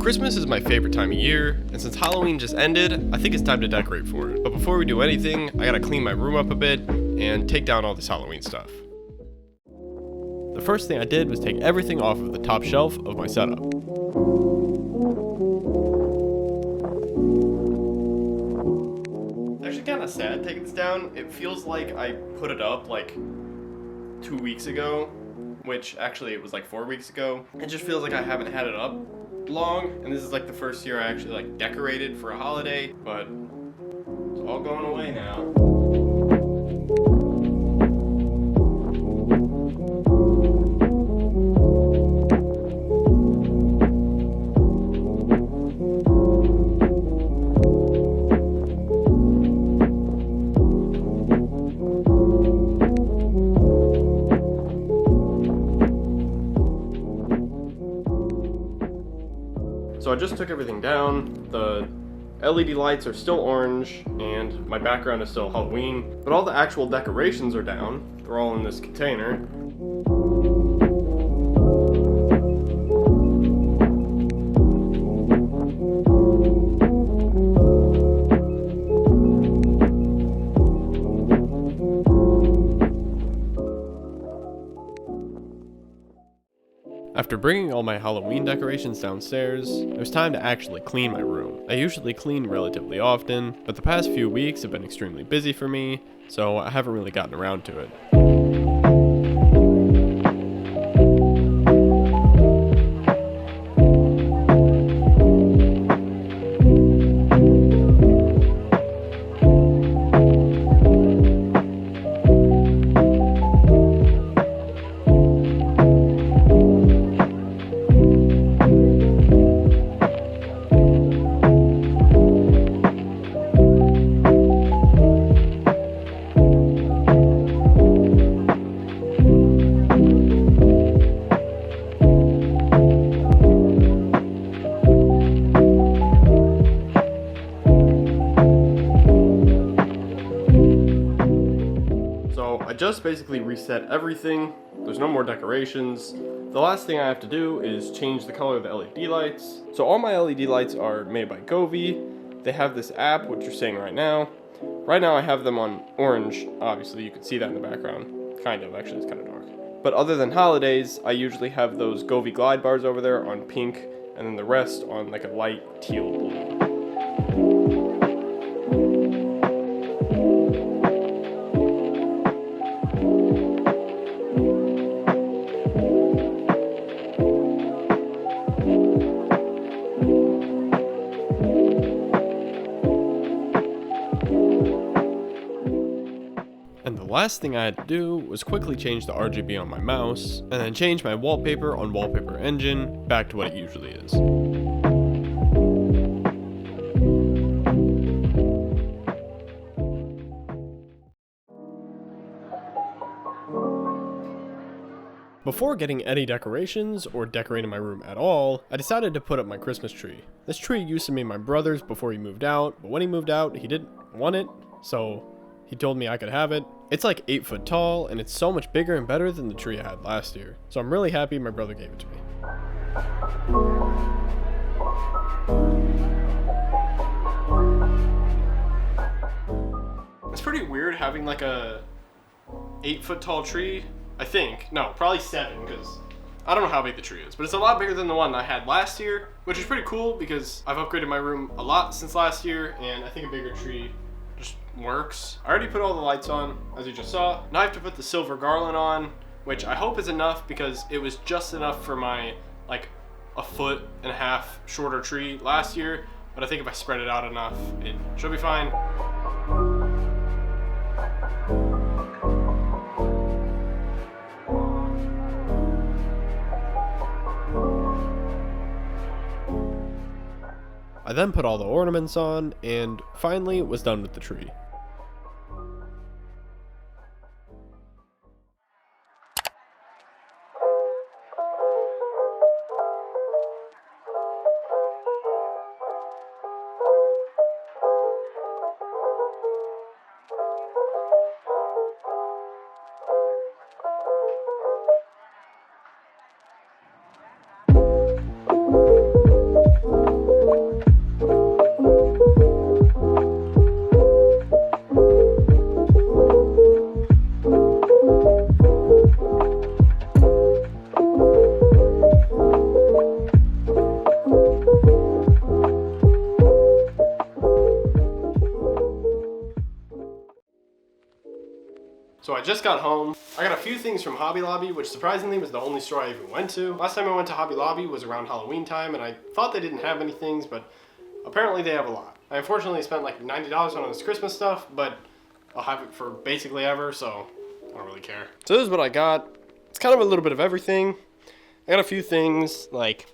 Christmas is my favorite time of year, and since Halloween just ended, I think it's time to decorate for it. But before we do anything, I gotta clean my room up a bit and take down all this Halloween stuff. The first thing I did was take everything off of the top shelf of my setup. It's actually kind of sad taking this down. It feels like I put it up like 2 weeks ago, which actually it was like 4 weeks ago. It just feels like I haven't had it up long, and this is like the first year I actually like decorated for a holiday, but it's all going away now. So I just took everything down. The LED lights are still orange and my background is still Halloween, but all the actual decorations are down. They're all in this container. After bringing all my Halloween decorations downstairs, it was time to actually clean my room. I usually clean relatively often, but the past few weeks have been extremely busy for me, so I haven't really gotten around to it. I just basically reset everything. There's no more decorations. The last thing I have to do is change the color of the LED lights. So all my LED lights are made by Govee. They have this app, which you're seeing right now. Right now I have them on orange. Obviously you can see that in the background. Kind of, actually it's kind of dark. But other than holidays, I usually have those Govee glide bars over there on pink, and then the rest on like a light teal blue. And the last thing I had to do was quickly change the RGB on my mouse, and then change my wallpaper on Wallpaper Engine back to what it usually is. Before getting any decorations or decorating my room at all, I decided to put up my Christmas tree. This tree used to be my brother's before he moved out, but when he moved out, he didn't want it, so he told me I could have it. It's like 8 foot tall, and it's so much bigger and better than the tree I had last year. So I'm really happy my brother gave it to me. It's pretty weird having like a 8 foot tall tree, I think. No, probably 7, because I don't know how big the tree is, but it's a lot bigger than the one I had last year, which is pretty cool because I've upgraded my room a lot since last year, and I think a bigger tree just works. I already put all the lights on, as you just saw. Now I have to put the silver garland on, which I hope is enough because it was just enough for my like 1.5 foot shorter tree last year, but I think if I spread it out enough, it should be fine. I then put all the ornaments on, and finally was done with the tree. So I just got home. I got a few things from Hobby Lobby, which surprisingly was the only store I even went to. Last time I went to Hobby Lobby was around Halloween time, and I thought they didn't have any things, but apparently they have a lot. I unfortunately spent like $90 on this Christmas stuff, but I'll have it for basically ever, so I don't really care. So this is what I got. It's kind of a little bit of everything. I got a few things like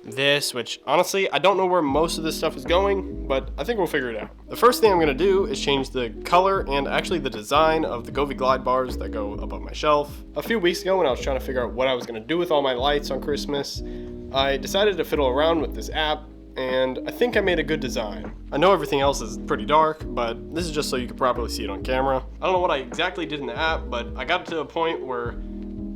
this, which honestly, I don't know where most of this stuff is going, but I think we'll figure it out. The first thing I'm gonna do is change the color and actually the design of the Govee glide bars that go above my shelf. A few weeks ago when I was trying to figure out what I was gonna do with all my lights on Christmas, I decided to fiddle around with this app, and I think I made a good design. I know everything else is pretty dark, but this is just so you can properly see it on camera. I don't know what I exactly did in the app, but I got to a point where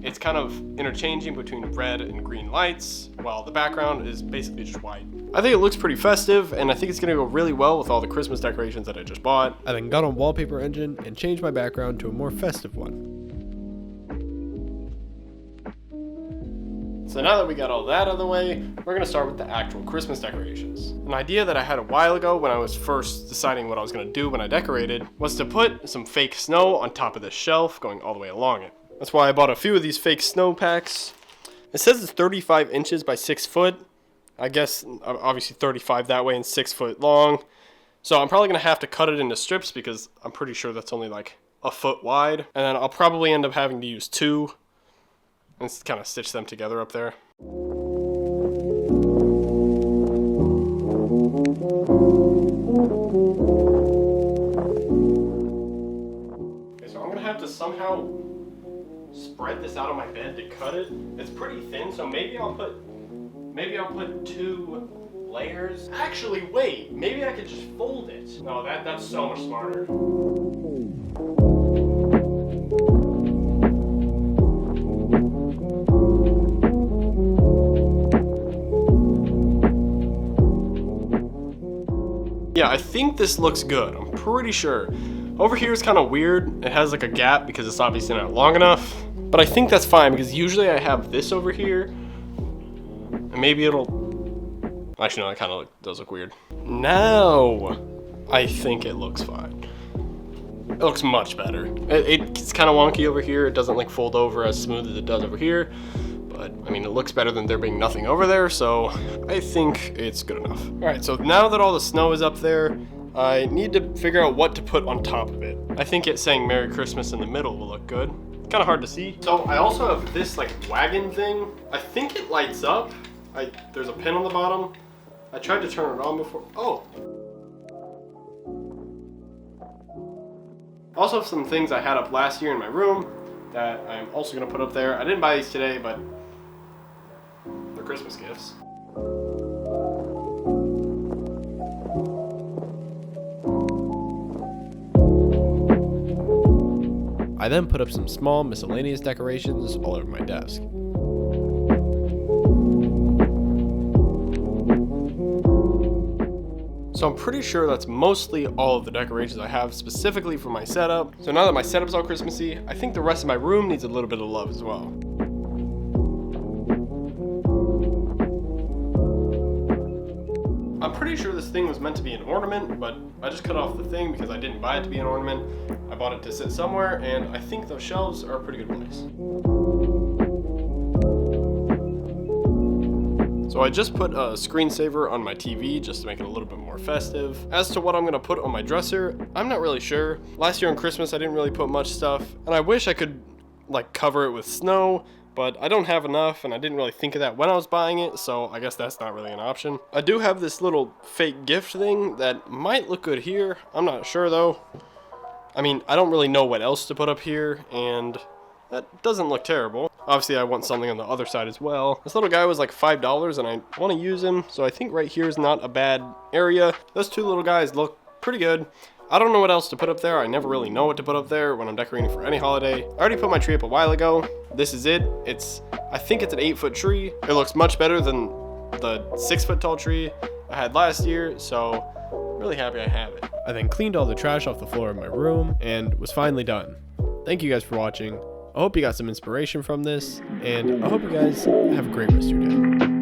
it's kind of interchanging between red and green lights, while the background is basically just white. I think it looks pretty festive, and I think it's gonna go really well with all the Christmas decorations that I just bought. I then got on Wallpaper Engine and changed my background to a more festive one. So now that we got all that out of the way, we're gonna start with the actual Christmas decorations. An idea that I had a while ago when I was first deciding what I was gonna do when I decorated was to put some fake snow on top of this shelf going all the way along it. That's why I bought a few of these fake snow packs. It says it's 35 inches by 6 foot. I guess obviously 35 that way and 6 foot long. So I'm probably gonna have to cut it into strips because I'm pretty sure that's only like a foot wide. And then I'll probably end up having to use 2 and kind of stitch them together up there. Okay, so I'm gonna have to somehow spread this out on my bed to cut it. It's pretty thin, so maybe I'll put 2 layers. Actually, wait, maybe I could just fold it. No, that's so much smarter. Yeah, I think this looks good. I'm pretty sure. Over here is kind of weird. It has like a gap because it's obviously not long enough. But I think that's fine because usually I have this over here. And maybe it'll... Actually, no, it kind of does look weird. Now, I think it looks fine. It looks much better. It's kind of wonky over here. It doesn't like fold over as smooth as it does over here. But, I mean, it looks better than there being nothing over there, so I think it's good enough. All right, so now that all the snow is up there, I need to figure out what to put on top of it. I think it saying Merry Christmas in the middle will look good. It's kind of hard to see. So I also have this like wagon thing. I think it lights up. There's a pin on the bottom. I tried to turn it on before. Oh. Also have some things I had up last year in my room that I'm also gonna put up there. I didn't buy these today, but they're Christmas gifts. I then put up some small miscellaneous decorations all over my desk. So I'm pretty sure that's mostly all of the decorations I have specifically for my setup. So now that my setup's all Christmassy, I think the rest of my room needs a little bit of love as well. I'm pretty sure this thing was meant to be an ornament, but I just cut off the thing because I didn't buy it to be an ornament. I bought it to sit somewhere, and I think those shelves are a pretty good place. So I just put a screensaver on my TV just to make it a little bit more festive. As to what I'm gonna put on my dresser, I'm not really sure. Last year on Christmas, I didn't really put much stuff, and I wish I could like cover it with snow, but I don't have enough, and I didn't really think of that when I was buying it, so I guess that's not really an option. I do have this little fake gift thing that might look good here. I'm not sure though. I mean, I don't really know what else to put up here, and that doesn't look terrible. Obviously, I want something on the other side as well. This little guy was like $5, and I want to use him, so I think right here is not a bad area. Those 2 little guys look pretty good. I don't know what else to put up there. I never really know what to put up there when I'm decorating for any holiday. I already put my tree up a while ago. This is it. I think it's an 8-foot tree. It looks much better than the 6-foot tall tree I had last year, so I'm really happy I have it. I then cleaned all the trash off the floor of my room and was finally done. Thank you guys for watching. I hope you got some inspiration from this, and I hope you guys have a great rest of your day.